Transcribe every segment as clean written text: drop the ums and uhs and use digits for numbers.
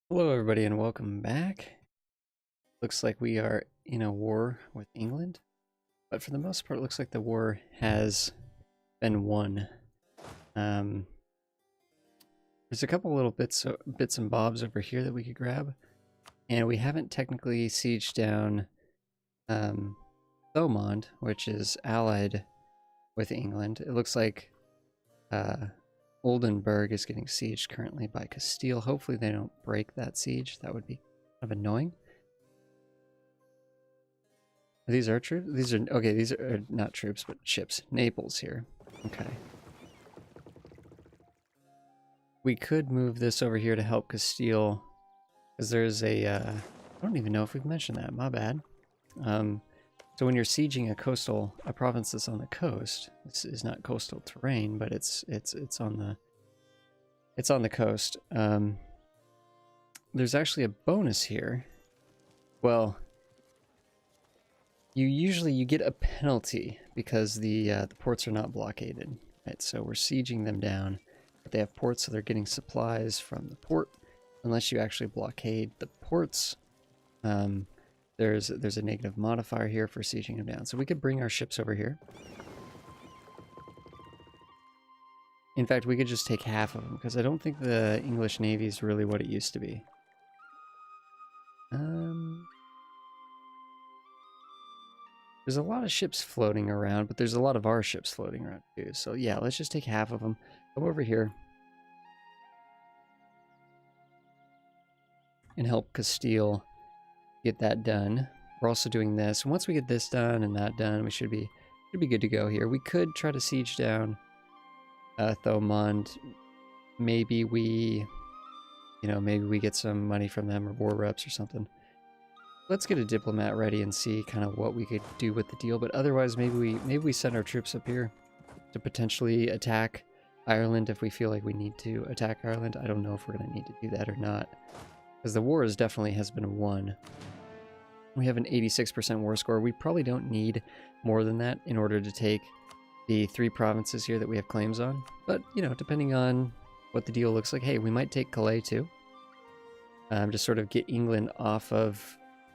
Hello, everybody, and welcome back. Looks like we are in a war with England, but for the most part, it looks like the war has been won. There's a couple little bits and bobs over here that we could grab, and we haven't technically sieged down Thomond, which is allied with England. It looks like Oldenburg is getting sieged currently by Castile. Hopefully, they don't break that siege. That would be kind of annoying. These are troops? These are, okay, these are not troops, but ships. Naples here. Okay. We could move this over here to help Castile, because there's a, I don't even know if we've mentioned that, my bad. So when you're sieging a province that's on the coast, this is not coastal terrain, but it's on the coast. There's actually a bonus here. Well, you get a penalty because the ports are not blockaded, right? So we're sieging them down, but they have ports, so they're getting supplies from the port. Unless you actually blockade the ports, there's a negative modifier here for sieging them down. So we could bring our ships over here. In fact, we could just take half of them because I don't think the English Navy is really what it used to be. There's a lot of ships floating around, but there's a lot of our ships floating around too. So yeah, let's just take half of them. Come over here and help Castile get that done. We're also doing this. Once we get this done and that done, we should be good to go here. We could try to siege down Thomond. Maybe we get some money from them or war reps or something. Let's get a diplomat ready and see kind of what we could do with the deal. But otherwise, maybe we send our troops up here to potentially attack Ireland if we feel like we need to attack Ireland. I don't know if we're going to need to do that or not, because the war definitely has been won. We have an 86% war score. We probably don't need more than that in order to take the 3 provinces here that we have claims on. But, you know, depending on what the deal looks like, hey, we might take Calais too. Just sort of get England off of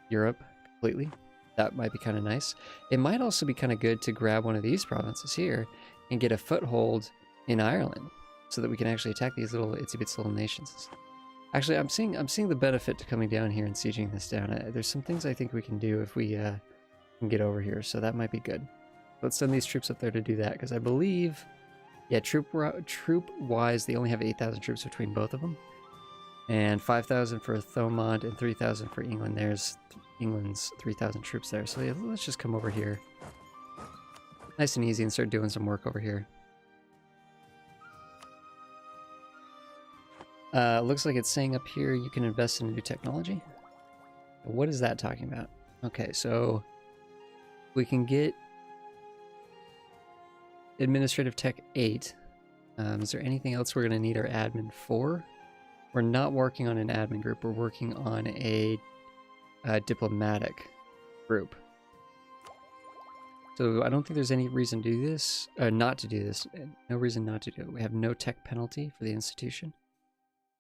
Europe completely. That might be kind of nice. It might also be kind of good to grab one of these provinces here and get a foothold in Ireland so that we can actually attack these little itsy-bitsy little nations. Actually, I'm seeing the benefit to coming down here and sieging this down. There's some things I think we can do if we can get over here, so that might be good. Let's send these troops up there to do that, because I believe, yeah, troop-wise, they only have 8,000 troops between both of them. And 5,000 for Thomond and 3,000 for England. There's England's 3,000 troops there. So yeah, let's just come over here. Nice and easy and start doing some work over here. Looks like it's saying up here you can invest in new technology. What is that talking about? Okay, so we can get Administrative Tech 8. Is there anything else we're going to need our admin for? We're not working on an admin group. We're working on a diplomatic group. So I don't think there's any reason to do this, not to do this. No reason not to do it. We have no tech penalty for the institution.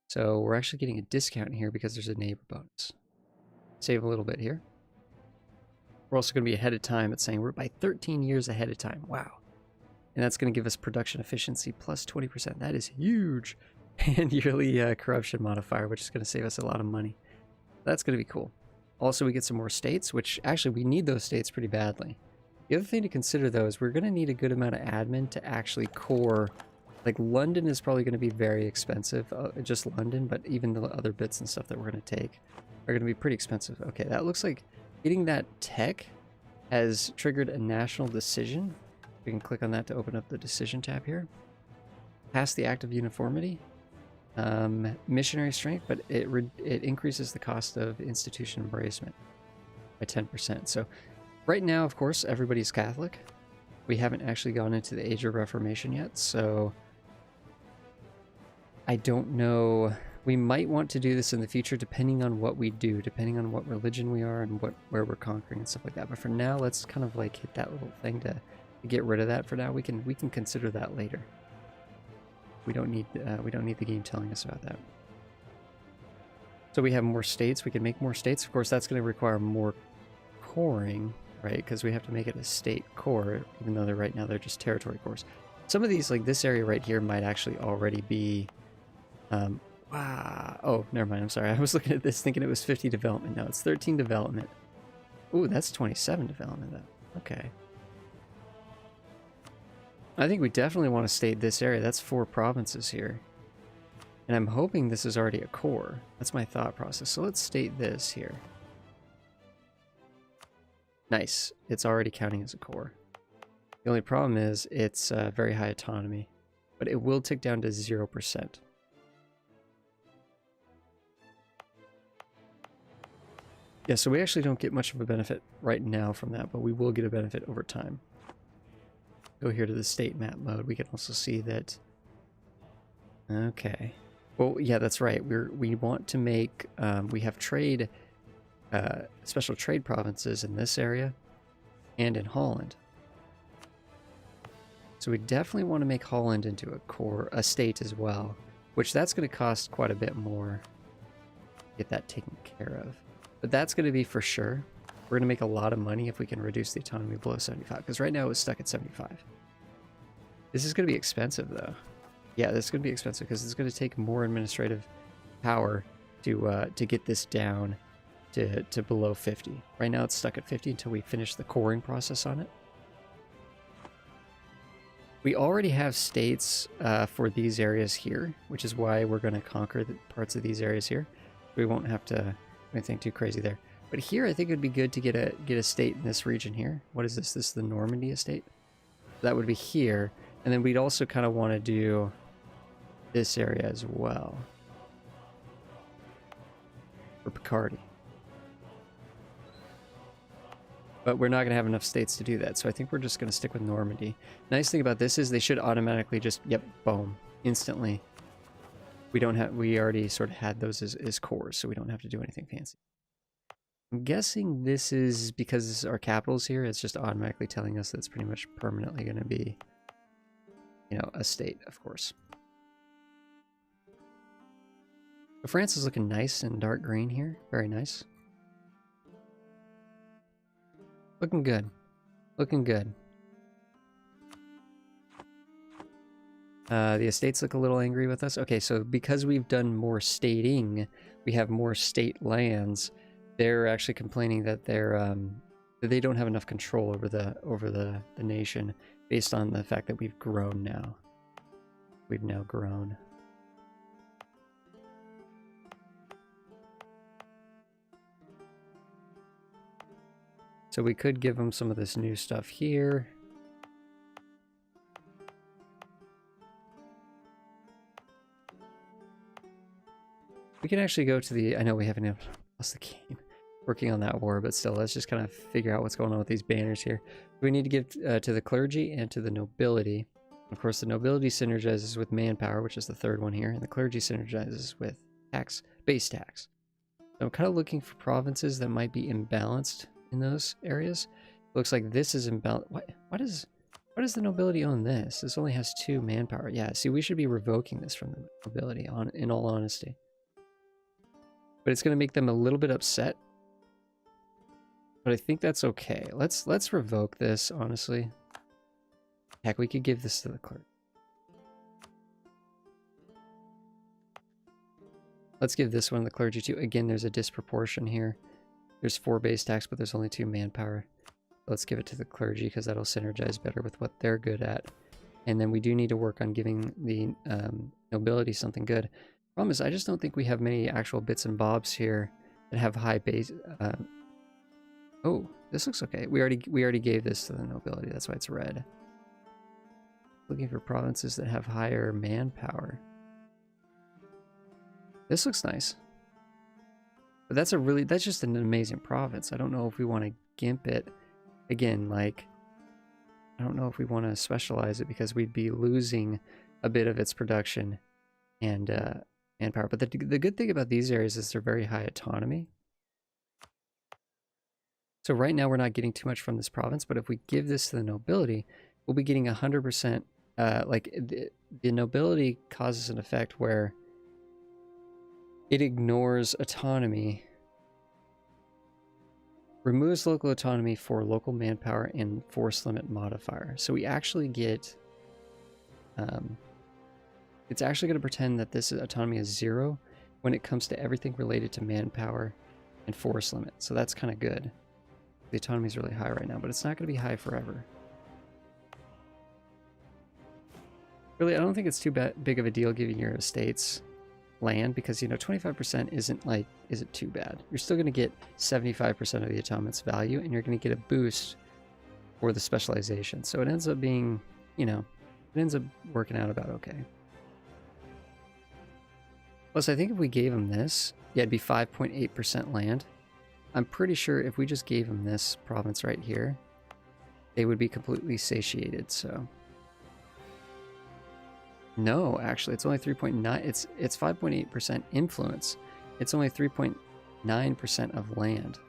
So we're actually getting a discount here because there's a neighbor bonus. Save a little bit here. We're also going to be ahead of time. It's saying we're by 13 years ahead of time. Wow. And that's going to give us production efficiency plus 20%. That is huge. And yearly corruption modifier, which is going to save us a lot of money. That's going to be cool. Also, we get some more states, which actually we need those states pretty badly. The other thing to consider, though, is we're going to need a good amount of admin to actually core. Like, London is probably going to be very expensive, just London, but even the other bits and stuff that we're going to take are going to be pretty expensive. Okay, that looks like getting that tech has triggered a national decision. We can click on that to open up the decision tab here. Pass the Act of Uniformity. Missionary strength, but it increases the cost of institution embracement by 10%. So right now, of course, everybody's Catholic. We haven't actually gone into the Age of Reformation yet, so I don't know. We might want to do this in the future depending on what we do, depending on what religion we are and where we're conquering and stuff like that. But for now, let's kind of like hit that little thing to get rid of that for now. We can consider that later. We don't need the game telling us about that. So we have more states. We can make more states. Of course, that's going to require more coring, right? Because we have to make it a state core, even though right now they're just territory cores. Some of these, like this area right here, might actually already be... wow. Oh, never mind. I'm sorry. I was looking at this thinking it was 50 development. No, it's 13 development. Ooh, that's 27 development, though. Okay. I think we definitely want to state this area. That's 4 provinces here. And I'm hoping this is already a core. That's my thought process. So let's state this here. Nice. It's already counting as a core. The only problem is it's very high autonomy. But it will tick down to 0%. Yeah, so we actually don't get much of a benefit right now from that, but we will get a benefit over time. Go here to the state map mode. We can also see that... Okay. Well, yeah, that's right. We want to make... we have trade... special trade provinces in this area and in Holland. So we definitely want to make Holland into a state as well, which that's going to cost quite a bit more to get that taken care of. But that's going to be for sure. We're going to make a lot of money if we can reduce the autonomy below 75, because right now it's stuck at 75. This is going to be expensive, though. Yeah, this is going to be expensive because it's going to take more administrative power to get this down to below 50. Right now it's stuck at 50 until we finish the coring process on it. We already have states for these areas here, which is why we're going to conquer the parts of these areas here. We won't have to... anything too crazy there. But here I think it would be good to get a state in this region here. What is this? This is the Normandy estate. That would be here. And then we'd also kind of want to do this area as well. For Picardy. But we're not going to have enough states to do that. So I think we're just going to stick with Normandy. Nice thing about this is they should automatically just, yep, boom, instantly. We already sort of had those as cores, so we don't have to do anything fancy. I'm guessing this is because our capital's here, it's just automatically telling us that it's pretty much permanently going to be, you know, a state, of course. But France is looking nice and dark green here. Very nice. Looking good. Looking good. The estates look a little angry with us. Okay, so because we've done more stating, we have more state lands. They're actually complaining that that they don't have enough control over the nation based on the fact that we've grown now. We've now grown. So we could give them some of this new stuff here. We can actually go to the... I know we haven't even lost the game working on that war, but still, let's just kind of figure out what's going on with these banners here. We need to give to the clergy and to the nobility. Of course, the nobility synergizes with manpower, which is the third one here, and the clergy synergizes with tax, base tax. So I'm kind of looking for provinces that might be imbalanced in those areas. Looks like this is imbalanced. Why does the nobility own this? This only has 2 manpower. Yeah, see, we should be revoking this from the nobility, in all honesty. But it's going to make them a little bit upset. But I think that's okay. Let's revoke this, honestly. Heck, we could give this to the clerk. Let's give this one to the clergy too. Again, there's a disproportion here. There's 4 base tax, but there's only 2 manpower. Let's give it to the clergy because that'll synergize better with what they're good at. And then we do need to work on giving the nobility something good. Problem is, I just don't think we have many actual bits and bobs here that have high base. Oh, this looks okay. We already gave this to the nobility. That's why it's red. Looking for provinces that have higher manpower. This looks nice. But that's just an amazing province. I don't know if we want to gimp it. Again, like, I don't know if we want to specialize it because we'd be losing a bit of its production and manpower. But the good thing about these areas is they're very high autonomy. So right now we're not getting too much from this province, but if we give this to the nobility, we'll be getting 100%. Like the nobility causes an effect where it ignores autonomy. Removes local autonomy for local manpower and force limit modifier. So we actually get... it's actually going to pretend that this autonomy is 0 when it comes to everything related to manpower and force limit. So that's kind of good. The autonomy is really high right now, but it's not going to be high forever. Really, I don't think it's too big of a deal giving your estates land, because, you know, 25% isn't too bad. You're still going to get 75% of the autonomont's value, and you're going to get a boost for the specialization. So it ends up being, you know, it ends up working out about okay. Plus, I think if we gave him this, yeah, it'd be 5.8% land. I'm pretty sure if we just gave him this province right here, they would be completely satiated, so... No, actually, it's only 3.9. It's 5.8% influence. It's only 3.9% of land.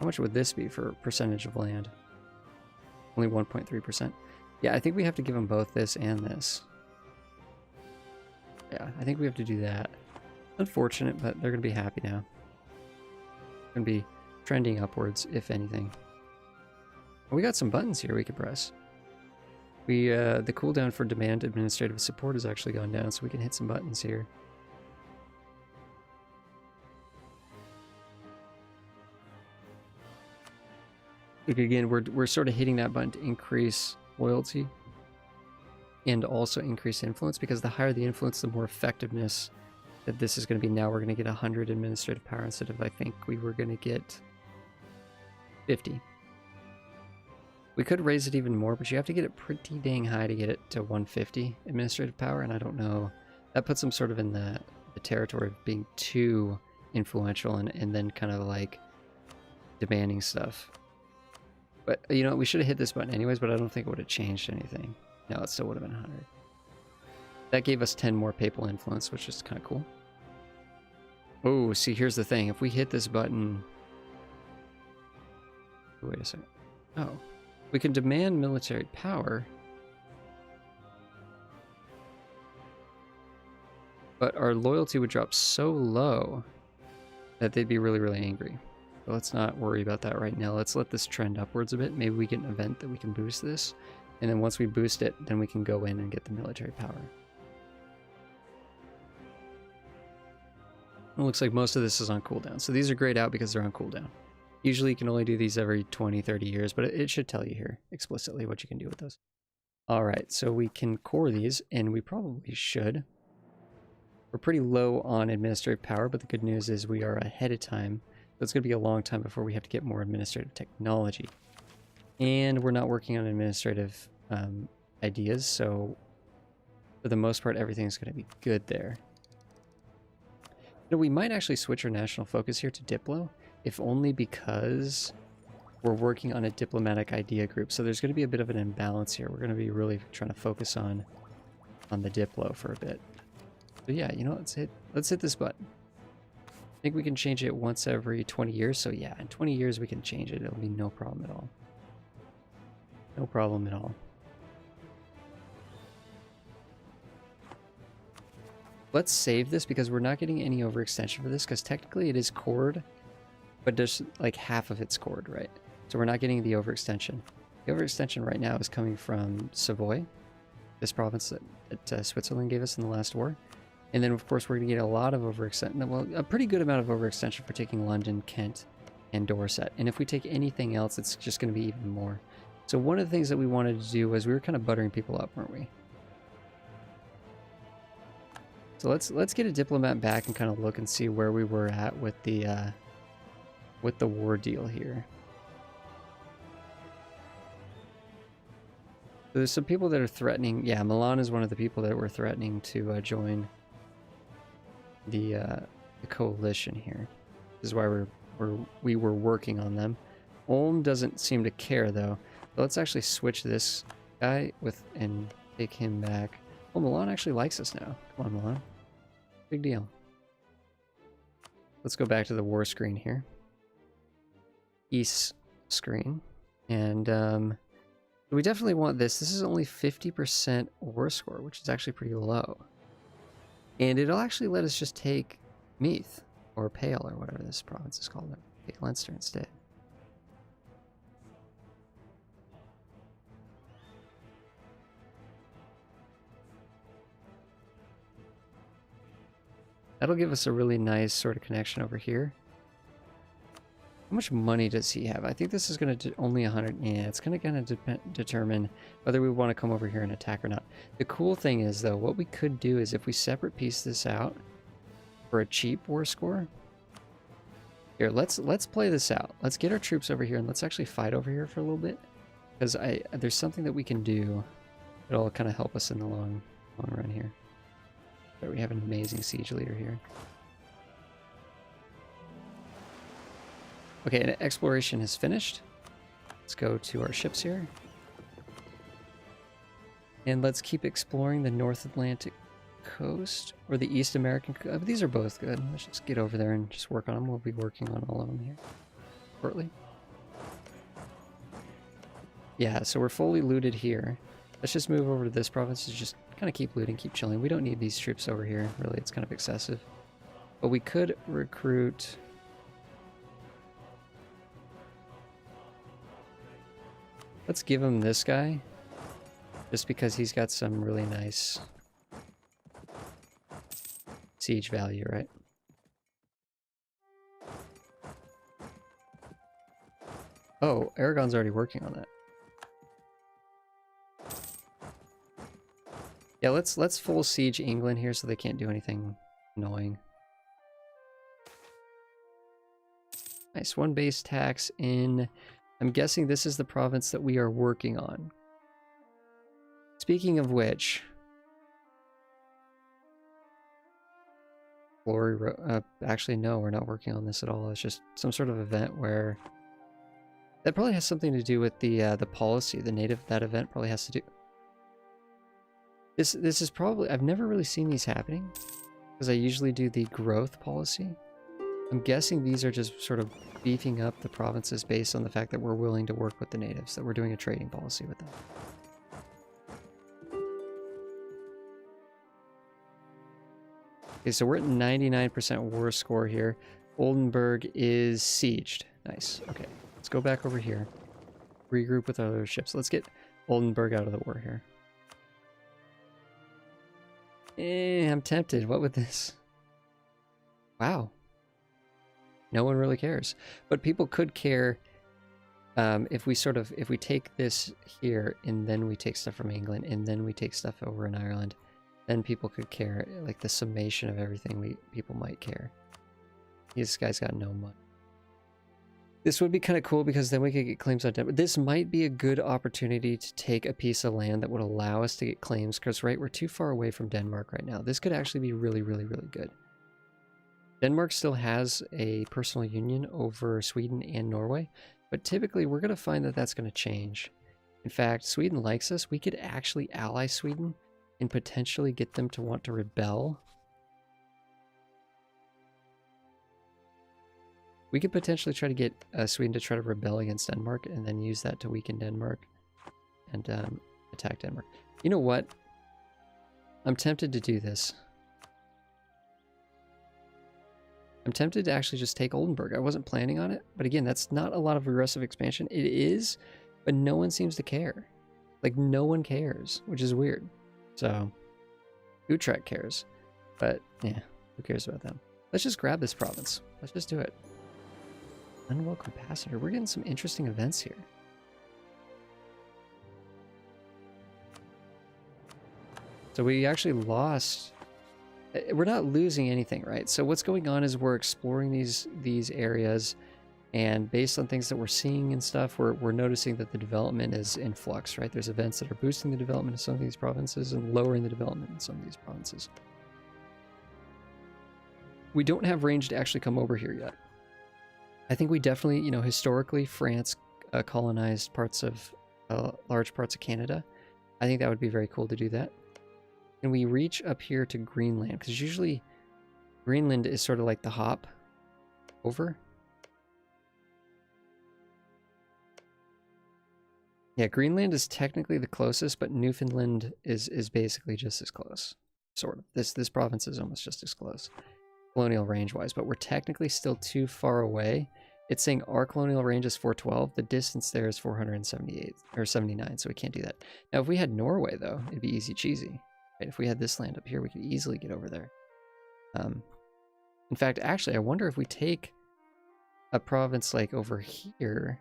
How much would this be for percentage of land? Only 1.3%. Yeah, I think we have to give them both this and this. Yeah, I think we have to do that. Unfortunate, but they're going to be happy now. Going to be trending upwards, if anything. Well, we got some buttons here we could press. The cooldown for demand administrative support has actually gone down, so we can hit some buttons here. Like again, we're sort of hitting that button to increase loyalty and also increase influence, because the higher the influence, the more effectiveness that this is going to be. Now we're going to get 100 administrative power instead of, I think we were going to get 50. We could raise it even more, but you have to get it pretty dang high to get it to 150 administrative power, and I don't know. That puts them sort of in the territory of being too influential and then kind of like demanding stuff. But, you know, we should have hit this button anyways, but I don't think it would have changed anything. No, it still would have been 100. That gave us 10 more papal influence, which is kind of cool. Oh, see, here's the thing. If we hit this button... Wait a second. Oh. We can demand military power, but our loyalty would drop so low that they'd be really, really angry. So let's not worry about that right now. Let's let this trend upwards a bit. Maybe we get an event that we can boost this, and then once we boost it, then we can go in and get the military power. It looks like most of this is on cooldown. So these are grayed out because they're on cooldown. Usually you can only do these every 20, 30 years, but it should tell you here explicitly what you can do with those. All right, so we can core these, and we probably should. We're pretty low on administrative power, but the good news is we are ahead of time. So it's going to be a long time before we have to get more administrative technology. And we're not working on administrative ideas, so for the most part, everything's going to be good there. You know, we might actually switch our national focus here to Diplo, if only because we're working on a diplomatic idea group. So there's going to be a bit of an imbalance here. We're going to be really trying to focus on the Diplo for a bit. But yeah, you know, let's hit this button. I think we can change it once every 20 years. So yeah, in 20 years we can change it. It'll be no problem at all. No problem at all. Let's save this because we're not getting any overextension for this, because technically it is cored, but just like half of it's cored, right? So we're not getting the overextension. The overextension right now is coming from Savoy, this province that Switzerland gave us in the last war. And then, of course, we're going to get a lot of overextension. Well, a pretty good amount of overextension for taking London, Kent, and Dorset. And if we take anything else, it's just going to be even more. So one of the things that we wanted to do was we were kind of buttering people up, weren't we? So let's get a diplomat back and kind of look and see where we were at with the war deal here. So there's some people that are threatening. Yeah, Milan is one of the people that were threatening to join the coalition here. This is why we were working on them. Ulm doesn't seem to care though. But let's actually switch this guy and take him back. Oh, Milan actually likes us now. Come on, Milan. Big deal. Let's go back to the war screen here. East screen. And we definitely want this. This is only 50% war score, which is actually pretty low. And it'll actually let us just take Meath, or Pale, or whatever this province is called. Take Leinster instead. That'll give us a really nice sort of connection over here. How much money does he have? I think this is going to only 100. Yeah, it's going to determine whether we want to come over here and attack or not. The cool thing is, though, what we could do is if we separate piece this out for a cheap war score. Here, let's play this out. Let's get our troops over here and let's actually fight over here for a little bit, because there's something that we can do that'll kind of help us in the long run here. But we have an amazing siege leader here. Okay, and exploration is finished. Let's go to our ships here. And let's keep exploring the North Atlantic coast, or the East American coast. These are both good. Let's just get over there and just work on them. We'll be working on all of them here shortly. Yeah, so we're fully looted here. Let's just move over to this province to just kind of keep looting, keep chilling. We don't need these troops over here. Really, it's kind of excessive. But we could recruit... Let's give him this guy, just because he's got some really nice siege value, right? Oh, Aragon's already working on that. Yeah, let's full siege England here so they can't do anything annoying. Nice, one base tax in... I'm guessing this is the province that we are working on. Speaking of which... Glory actually, no, we're not working on this at all. It's just some sort of event where... That probably has something to do with the policy. The native that event probably has to do... This is probably... I've never really seen these happening, because I usually do the growth policy. I'm guessing these are just sort of beefing up the provinces based on the fact that we're willing to work with the natives, that we're doing a trading policy with them. Okay, so we're at 99% war score here. Oldenburg is sieged. Nice. Okay, let's go back over here. Regroup with our other ships. Let's get Oldenburg out of the war here. I'm tempted. What with this? Wow. No one really cares. But people could care if we take this here and then we take stuff from England and then we take stuff over in Ireland, then people could care. Like the summation of everything, people might care. This guy's got no money. This would be kind of cool because then we could get claims on Denmark. This might be a good opportunity to take a piece of land that would allow us to get claims, because right, we're too far away from Denmark right now. This could actually be really, really, really good. Denmark still has a personal union over Sweden and Norway, but typically we're going to find that that's going to change. In fact, Sweden likes us. We could actually ally Sweden and potentially get them to want to rebel. We could potentially try to get Sweden to try to rebel against Denmark and then use that to weaken Denmark and attack Denmark. You know what? I'm tempted to do this. I'm tempted to actually just take Oldenburg. I wasn't planning on it, but again, that's not a lot of aggressive expansion. It is, but no one seems to care. Like, no one cares, which is weird. So, Utrecht cares, but yeah, who cares about them? Let's just grab this province. Let's just do it. Unwelcome passenger. We're getting some interesting events here. So we actually lost... We're not losing anything, right? So what's going on is we're exploring these areas, and based on things that we're seeing and stuff, we're noticing that the development is in flux, right? There's events that are boosting the development of some of these provinces and lowering the development in some of these provinces. We don't have range to actually come over here yet. I think we definitely, you know, historically, France colonized parts of, large parts of Canada. I think that would be very cool to do that. And we reach up here to Greenland, because usually Greenland is sort of like the hop over. Yeah, Greenland is technically the closest, but Newfoundland is basically just as close. sort of. This province is almost just as close, colonial range-wise, but we're technically still too far away. It's saying our colonial range is 412. The distance there is 478 or 79, so we can't do that. Now, if we had Norway, though, it'd be easy cheesy. Right? If we had this land up here, we could easily get over there. In fact, actually, I wonder if we take a province like over here.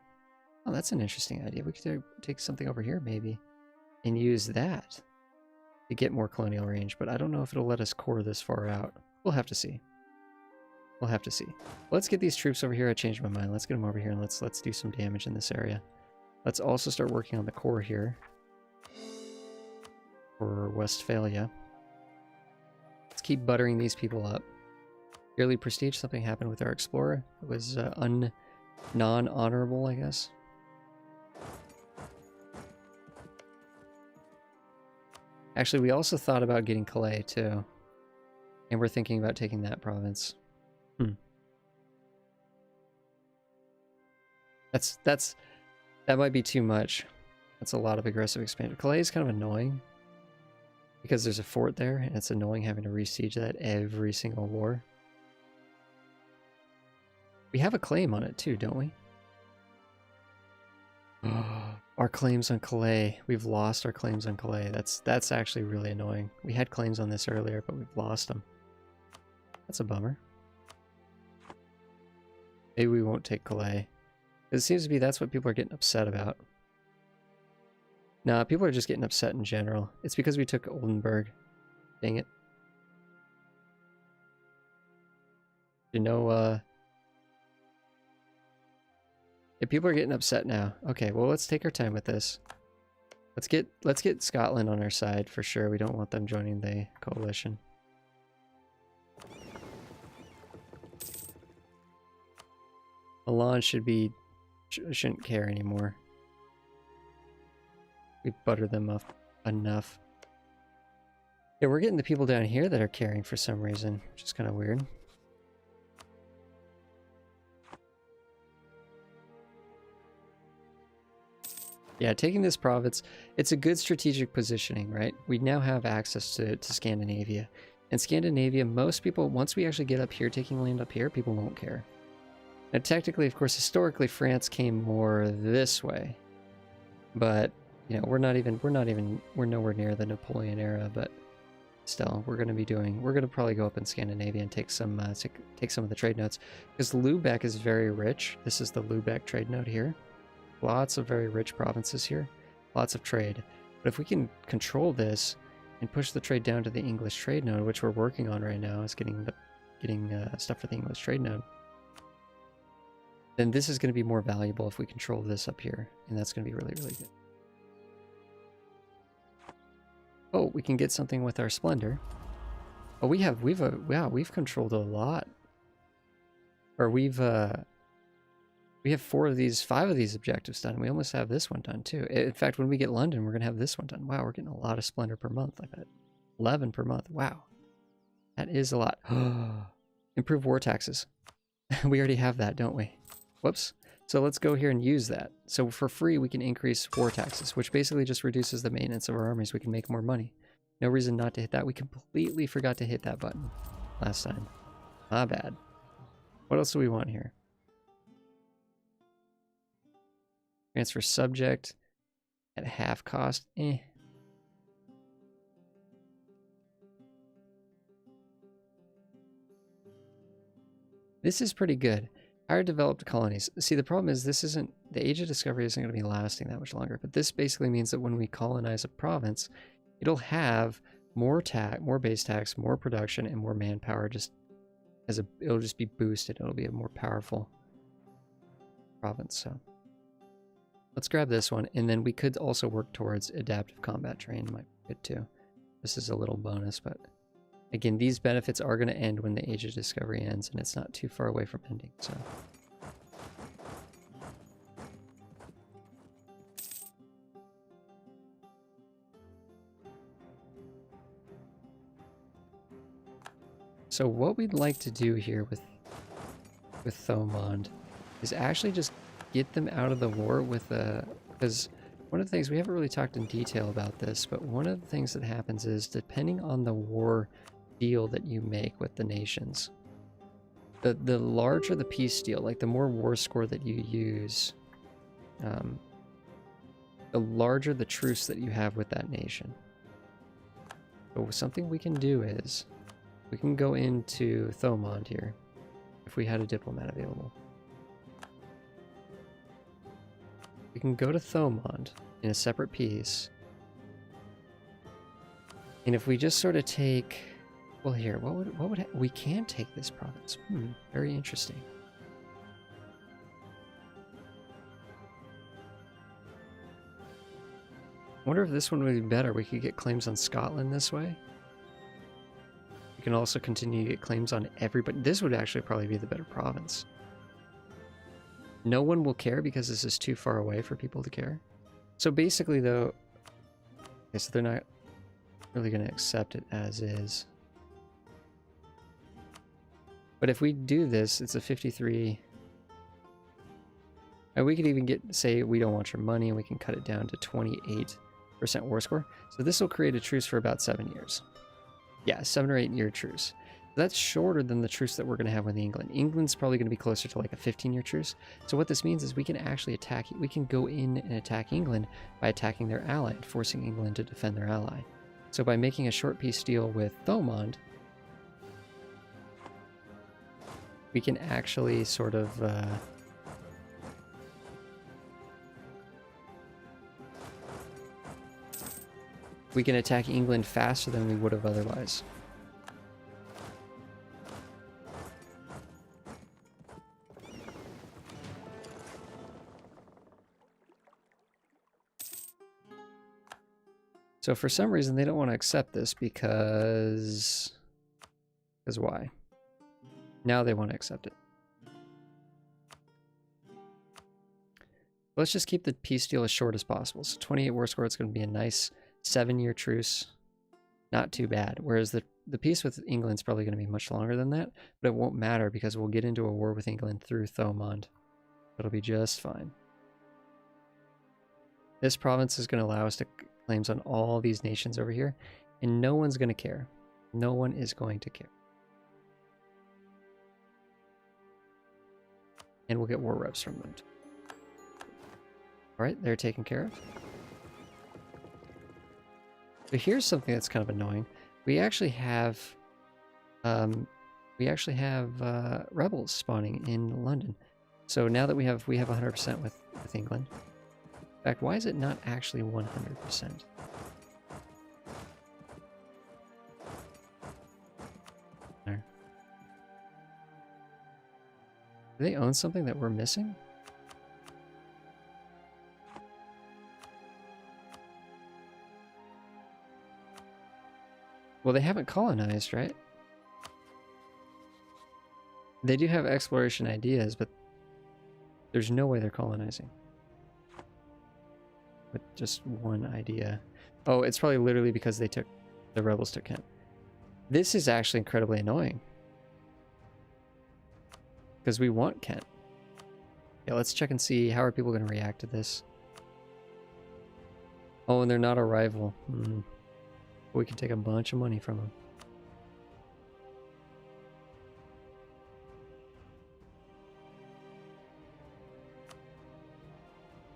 Oh, that's an interesting idea. We could take something over here, maybe, and use that to get more colonial range, but I don't know if it'll let us core this far out. We'll have to see. We'll have to see. Let's get these troops over here. I changed my mind. Let's get them over here and let's do some damage in this area. Let's also start working on the core here for Westphalia. Let's keep buttering these people up. Yearly prestige, something happened with our explorer. It was non-honorable, I guess. Actually, we also thought about getting Calais too. And we're thinking about taking that province. That might be too much. That's a lot of aggressive expansion. Calais is kind of annoying because there's a fort there, and it's annoying having to re-siege that every single war. We have a claim on it too, don't we? Our claims on Calais. We've lost our claims on Calais. That's actually really annoying. We had claims on this earlier, but we've lost them. That's a bummer. Maybe we won't take Calais. It seems to be that's what people are getting upset about. Nah, people are just getting upset in general. It's because we took Oldenburg. Dang it. You know, if people are getting upset now. Okay, well, let's take our time with this. Let's get Scotland on our side for sure. We don't want them joining the coalition. Milan shouldn't care anymore. We butter them up enough. Yeah, we're getting the people down here that are caring for some reason, which is kind of weird. Yeah, taking this province, it's a good strategic positioning, right? We now have access to Scandinavia. And Scandinavia, most people, once we actually get up here, taking land up here, people won't care. Now, technically, of course, historically, France came more this way. But, you know, we're nowhere near the Napoleon era, but still, we're going to probably go up in Scandinavia and take some of the trade nodes. Because Lubeck is very rich. This is the Lubeck trade node here. Lots of very rich provinces here. Lots of trade. But if we can control this and push the trade down to the English trade node, which we're working on right now, is getting stuff for the English trade node, then this is going to be more valuable if we control this up here, and that's going to be really, really good. Oh, we can get something with our splendor. Oh, we've controlled a lot. Or we have 5 of these objectives done. We almost have this one done too. In fact, when we get London, we're going to have this one done. Wow, we're getting a lot of splendor per month. I bet 11 per month. Wow, that is a lot. Improve war taxes. We already have that, don't we? Whoops. So let's go here and use that. So for free, we can increase war taxes, which basically just reduces the maintenance of our armies. We can make more money. No reason not to hit that. We completely forgot to hit that button last time. My bad. What else do we want here? Transfer subject at half cost. This is pretty good. Higher developed colonies. See, the problem is the Age of Discovery isn't going to be lasting that much longer, but this basically means that when we colonize a province, it'll have more base tax, more production, and more manpower. It'll just be boosted. It'll be a more powerful province. So let's grab this one, and then we could also work towards adaptive combat train. Might be good too. This is a little bonus, but again, these benefits are going to end when the Age of Discovery ends, and it's not too far away from ending, so. So what we'd like to do here with Thomond is actually just get them out of the war with because one of the things, we haven't really talked in detail about this, but one of the things that happens is depending on the war deal that you make with the nations, the larger the peace deal, like the more war score that you use, the larger the truce that you have with that nation. So something we can do is we can go into Thomond here if we had a diplomat available. We can go to Thomond in a separate piece. And if we just sort of take, well, here, what would we can take this province. Very interesting. I wonder if this one would be better. We could get claims on Scotland this way. We can also continue to get claims on everybody. This would actually probably be the better province. No one will care because this is too far away for people to care. So basically, though, okay, so they're not really going to accept it as is. But if we do this, it's a 53. And we could even say we don't want your money, and we can cut it down to 28% war score. So this will create a truce for about 7 years. Yeah, 7 or 8 year truce. That's shorter than the truce that we're going to have with England. England's probably going to be closer to like a 15-year truce. So what this means is we can actually attack, we can go in and attack England by attacking their ally and forcing England to defend their ally. So by making a short peace deal with Thomond, we can actually sort of we can attack England faster than we would have otherwise. So for some reason they don't want to accept this because why? Now they want to accept it. Let's just keep the peace deal as short as possible. So 28 war score, it's going to be a nice 7-year truce. Not too bad. Whereas the peace with England's probably going to be much longer than that, but it won't matter because we'll get into a war with England through Thomond. It'll be just fine. This province is going to allow us to claims on all these nations over here, and no one's going to care. No one is going to care. And we'll get war reps from them. All right, they're taken care of. So here's something that's kind of annoying. We actually have rebels spawning in London. So now that we have 100% with England. In fact, why is it not actually 100%? There. Do they own something that we're missing? Well, they haven't colonized, right? They do have exploration ideas, but there's no way they're colonizing. With just one idea. Oh, it's probably literally because the rebels took Kent. This is actually incredibly annoying. Because we want Kent. Yeah, let's check and see how are people going to react to this. Oh, and they're not a rival. We can take a bunch of money from them.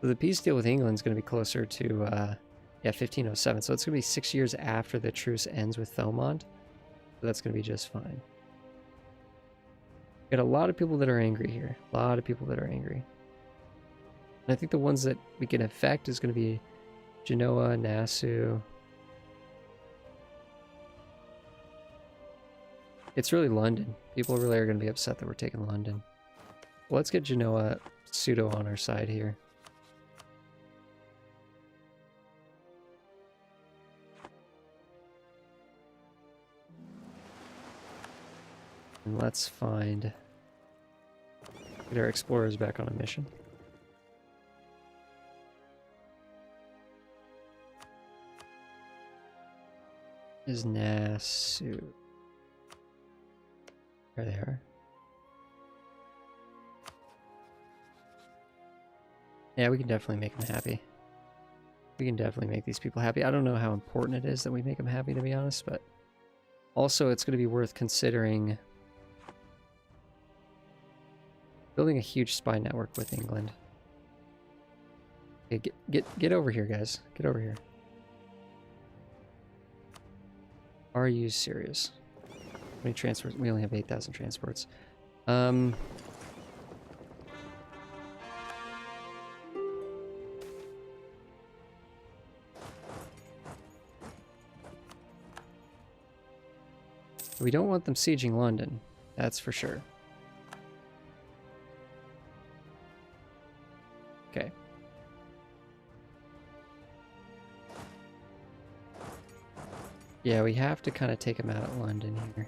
So the peace deal with England is going to be closer to, yeah, 1507. So it's going to be 6 years after the truce ends with Thomond. So that's going to be just fine. Got a lot of people that are angry here. A lot of people that are angry. And I think the ones that we can affect is going to be Genoa, Nassau. It's really London. People really are going to be upset that we're taking London. Well, let's get Genoa pseudo on our side here. And let's get our explorers back on a mission. Is Nassau. There they are. Yeah, we can definitely make them happy. We can definitely make these people happy. I don't know how important it is that we make them happy, to be honest, but also it's going to be worth considering building a huge spy network with England. Okay, get over here, guys. Get over here. Are you serious? How many transports? We only have 8,000 transports. We don't want them sieging London, that's for sure. Okay. Yeah, we have to kind of take them out at London here.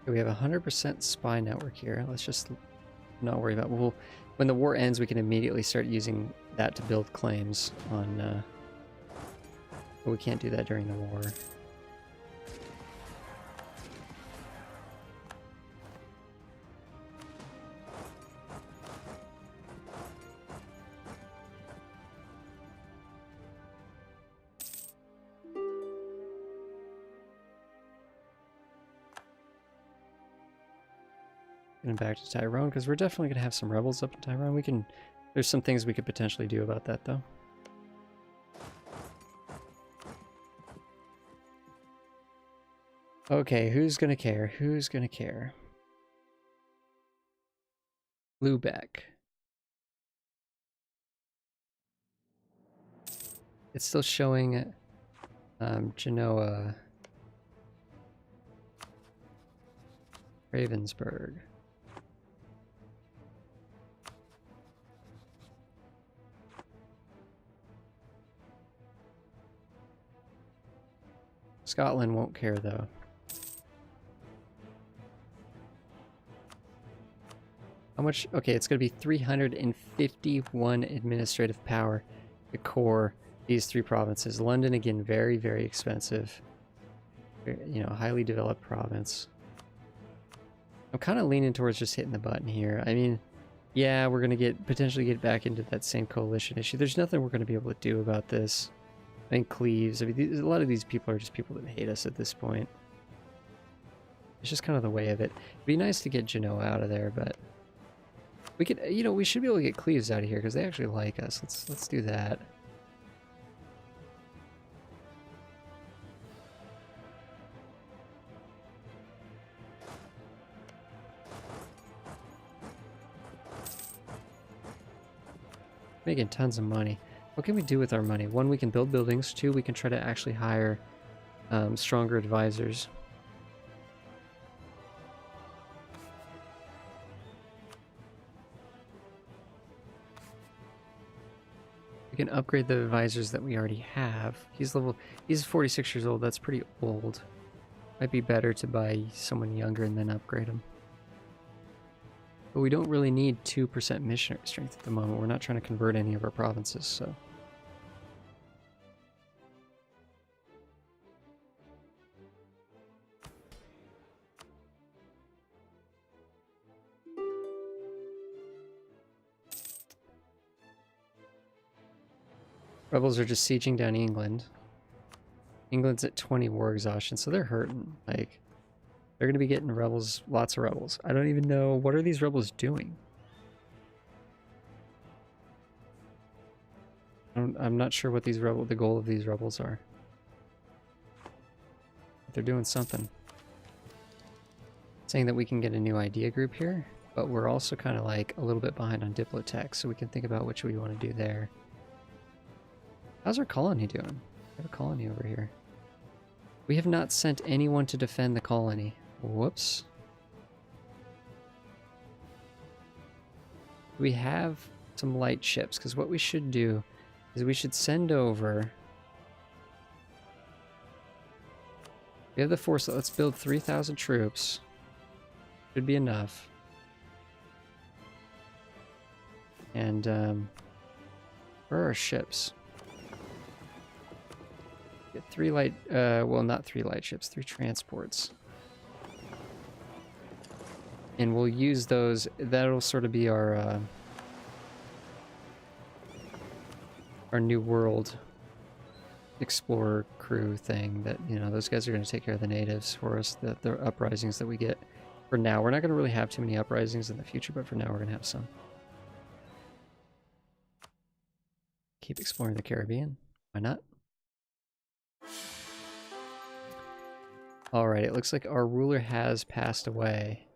We have a 100% spy network here. Let's just not worry about. When the war ends, we can immediately start using that to build claims on. But we can't do that during the war. Getting back to Tyrone, because we're definitely going to have some rebels up in Tyrone. There's some things we could potentially do about that, though. Okay, who's going to care? Who's going to care? Lubeck. It's still showing Genoa. Ravensburg. Scotland won't care, though. How much? Okay, it's going to be 351 administrative power to core these 3 provinces. London, again, very, very expensive. You know, highly developed province. I'm kind of leaning towards just hitting the button here. I mean, yeah, we're going to potentially get back into that same coalition issue. There's nothing we're going to be able to do about this. I mean, Cleves. I mean, a lot of these people are just people that hate us at this point. It's just kind of the way of it. It'd be nice to get Genoa out of there, but we could, you know, we should be able to get Cleves out of here because they actually like us. Let's do that. Making tons of money. What can we do with our money? 1, we can build buildings. 2, we can try to actually hire stronger advisors. We can upgrade the advisors that we already have. He's 46 years old. That's pretty old. Might be better to buy someone younger and then upgrade him. But we don't really need 2% missionary strength at the moment. We're not trying to convert any of our provinces, so. Rebels are just sieging down England. England's at 20 war exhaustion, so they're hurting. Like, they're going to be getting rebels, lots of rebels. I don't even know, what are these rebels doing? I'm not sure what the goal of these rebels are. But they're doing something. Saying that we can get a new idea group here, but we're also kind of like a little bit behind on Diplotech, so we can think about which we want to do there. How's our colony doing? We have a colony over here. We have not sent anyone to defend the colony. Whoops. We have some light ships, because what we should do is we should send over... We have the force, let's build 3,000 troops. Should be enough. And where are our ships? Get 3 light, well, not 3 light ships, 3 transports. And we'll use those, that'll sort of be our New World explorer crew thing that, you know, those guys are going to take care of the natives for us, the uprisings that we get. For now, we're not going to really have too many uprisings in the future, but for now we're going to have some. Keep exploring the Caribbean. Why not? Alright, it looks like our ruler has passed away.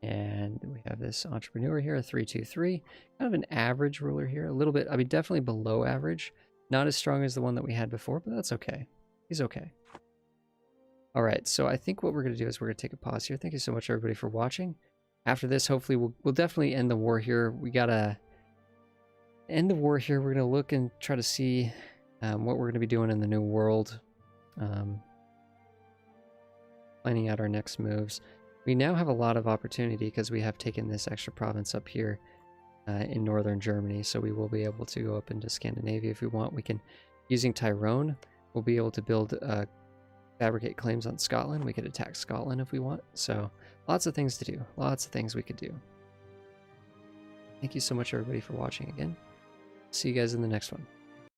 And we have this entrepreneur here, a 323. Kind of an average ruler here. A little bit, I mean, definitely below average. Not as strong as the one that we had before, but that's okay. He's okay. Alright, so I think what we're going to do is we're going to take a pause here. Thank you so much, everybody, for watching. After this, hopefully, we'll definitely end the war here. We got to end the war here. We're going to look and try to see what we're going to be doing in the New World. Planning out our next moves. We now have a lot of opportunity because we have taken this extra province up here in northern Germany, so we will be able to go up into Scandinavia if we want. We can, using Tyrone, we'll be able to build, fabricate claims on Scotland. We could attack Scotland if we want. So lots of things to do. Lots of things we could do. Thank you so much, everybody, for watching again. See you guys in the next one.